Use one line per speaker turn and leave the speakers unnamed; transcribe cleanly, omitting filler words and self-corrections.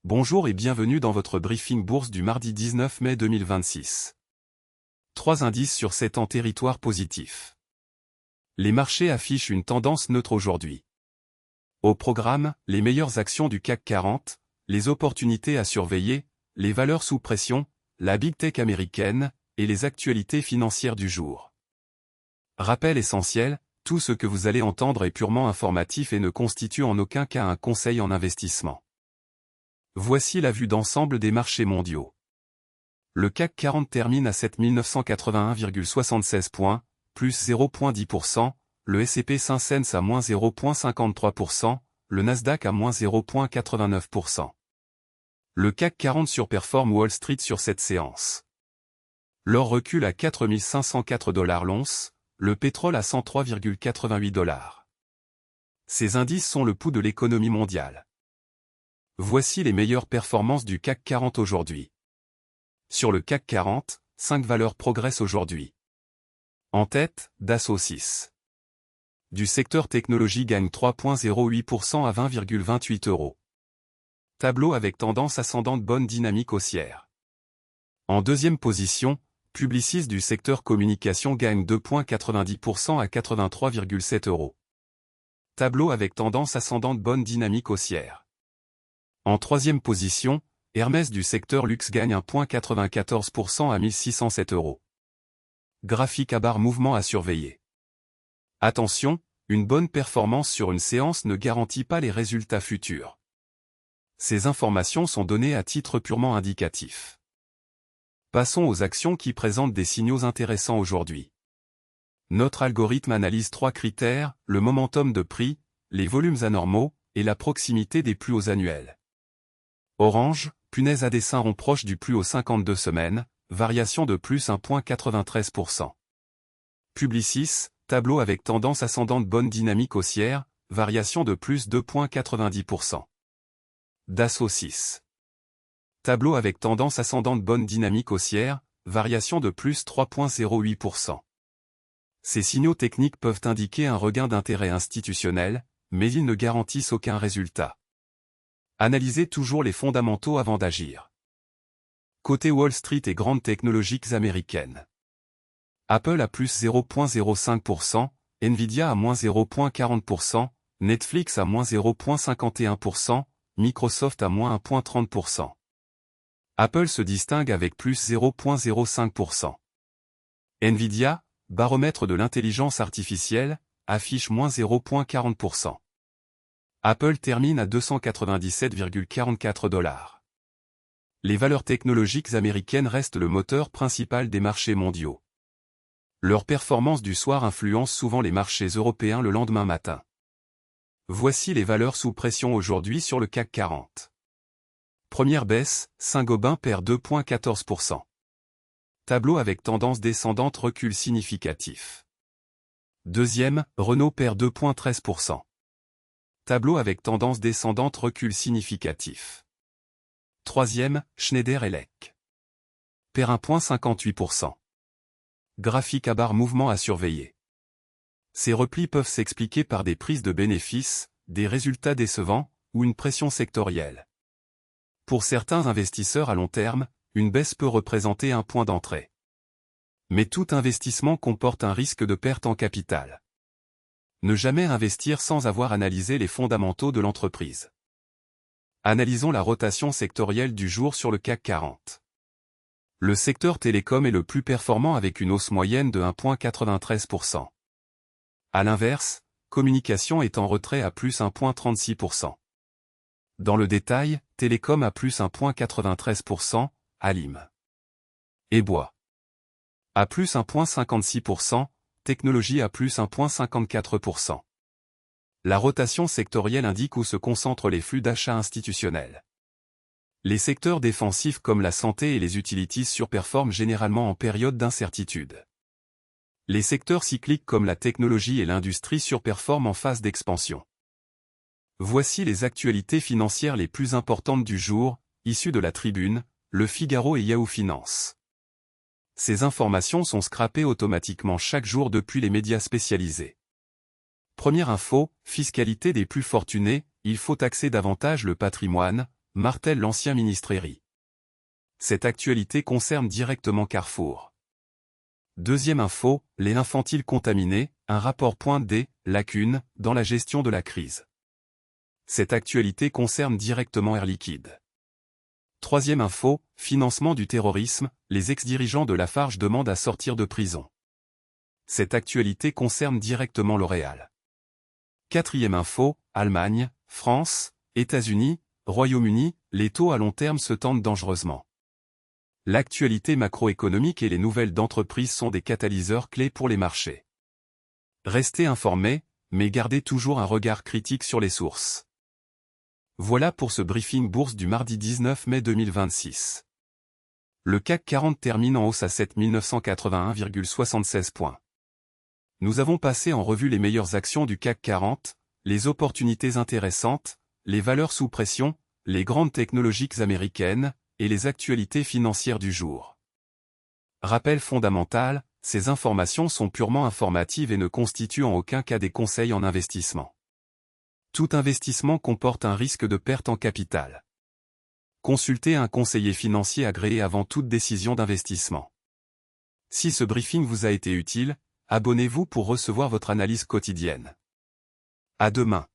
Bonjour et bienvenue dans votre briefing bourse du mardi 19 mai 2026. 3 indices sur 7 en territoire positif. Les marchés affichent une tendance neutre aujourd'hui. Au programme, les meilleures actions du CAC 40, les opportunités à surveiller, les valeurs sous pression, la Big Tech américaine, et les actualités financières du jour. Rappel essentiel, tout ce que vous allez entendre est purement informatif et ne constitue en aucun cas un conseil en investissement. Voici la vue d'ensemble des marchés mondiaux. Le CAC 40 termine à 7981,76 points, plus 0,10%, le S&P 500 à moins 0,53%, le Nasdaq à moins 0,89%. Le CAC 40 surperforme Wall Street sur cette séance. L'or recule à 4504 $ l'once, le pétrole à 103,88 $. Ces indices sont le pouls de l'économie mondiale. Voici les meilleures performances du CAC 40 aujourd'hui. Sur le CAC 40, 5 valeurs progressent aujourd'hui. En tête, Dassault 6. Du secteur technologie gagne 3,08% à 20,28 €. Tableau avec tendance ascendante, bonne dynamique haussière. En deuxième position, Publicis du secteur communication gagne 2,90% à 83,7 €. Tableau avec tendance ascendante, bonne dynamique haussière. En troisième position, Hermès du secteur luxe gagne 1,94% à 1607 €. Graphique à barre, mouvement à surveiller. Attention, une bonne performance sur une séance ne garantit pas les résultats futurs. Ces informations sont données à titre purement indicatif. Passons aux actions qui présentent des signaux intéressants aujourd'hui. Notre algorithme analyse 3 critères, le momentum de prix, les volumes anormaux, et la proximité des plus hauts annuels. Orange, punaise à dessin rond proche du plus haut 52 semaines, variation de plus 1,93%. Publicis, tableau avec tendance ascendante, bonne dynamique haussière, variation de plus 2,90%. Dassault 6. Tableau avec tendance ascendante, bonne dynamique haussière, variation de plus 3,08%. Ces signaux techniques peuvent indiquer un regain d'intérêt institutionnel, mais ils ne garantissent aucun résultat. Analysez toujours les fondamentaux avant d'agir. Côté Wall Street et grandes technologiques américaines. Apple à plus 0,05%, Nvidia à moins 0,40%, Netflix à moins 0,51%, Microsoft à moins 1,30%. Apple se distingue avec plus 0,05%. Nvidia, baromètre de l'intelligence artificielle, affiche moins 0,40%. Apple termine à 297,44 $. Les valeurs technologiques américaines restent le moteur principal des marchés mondiaux. Leur performance du soir influence souvent les marchés européens le lendemain matin. Voici les valeurs sous pression aujourd'hui sur le CAC 40. Première baisse, Saint-Gobain perd 2,14%. Tableau avec tendance descendante, recul significatif. Deuxième, Renault perd 2,13%. Tableau avec tendance descendante, recul significatif. Troisième, Schneider Electric perd 1,58%. Graphique à barre, mouvement à surveiller. Ces replis peuvent s'expliquer par des prises de bénéfices, des résultats décevants, ou une pression sectorielle. Pour certains investisseurs à long terme, une baisse peut représenter un point d'entrée. Mais tout investissement comporte un risque de perte en capital. Ne jamais investir sans avoir analysé les fondamentaux de l'entreprise. Analysons la rotation sectorielle du jour sur le CAC 40. Le secteur télécom est le plus performant avec une hausse moyenne de 1,93%. À l'inverse, communication est en retrait à plus 1,36%. Dans le détail, télécom à plus 1,93%, Alim. Et bois. À plus 1,56%, technologie à plus 1,54%. La rotation sectorielle indique où se concentrent les flux d'achat institutionnels. Les secteurs défensifs comme la santé et les utilities surperforment généralement en période d'incertitude. Les secteurs cycliques comme la technologie et l'industrie surperforment en phase d'expansion. Voici les actualités financières les plus importantes du jour, issues de la Tribune, Le Figaro et Yahoo Finance. Ces informations sont scrapées automatiquement chaque jour depuis les médias spécialisés. Première info, fiscalité des plus fortunés, il faut taxer davantage le patrimoine, martèle l'ancien ministre Herry. Cette actualité concerne directement Carrefour. Deuxième info, lait infantile contaminé, un rapport pointe des lacunes dans la gestion de la crise. Cette actualité concerne directement Air Liquide. Troisième info, financement du terrorisme, les ex-dirigeants de Lafarge demandent à sortir de prison. Cette actualité concerne directement L'Oréal. Quatrième info, Allemagne, France, États-Unis, Royaume-Uni, les taux à long terme se tendent dangereusement. L'actualité macroéconomique et les nouvelles d'entreprises sont des catalyseurs clés pour les marchés. Restez informés, mais gardez toujours un regard critique sur les sources. Voilà pour ce briefing bourse du mardi 19 mai 2026. Le CAC 40 termine en hausse à 7 981,76 points. Nous avons passé en revue les meilleures actions du CAC 40, les opportunités intéressantes, les valeurs sous pression, les grandes technologiques américaines, et les actualités financières du jour. Rappel fondamental, ces informations sont purement informatives et ne constituent en aucun cas des conseils en investissement. Tout investissement comporte un risque de perte en capital. Consultez un conseiller financier agréé avant toute décision d'investissement. Si ce briefing vous a été utile, abonnez-vous pour recevoir votre analyse quotidienne. À demain.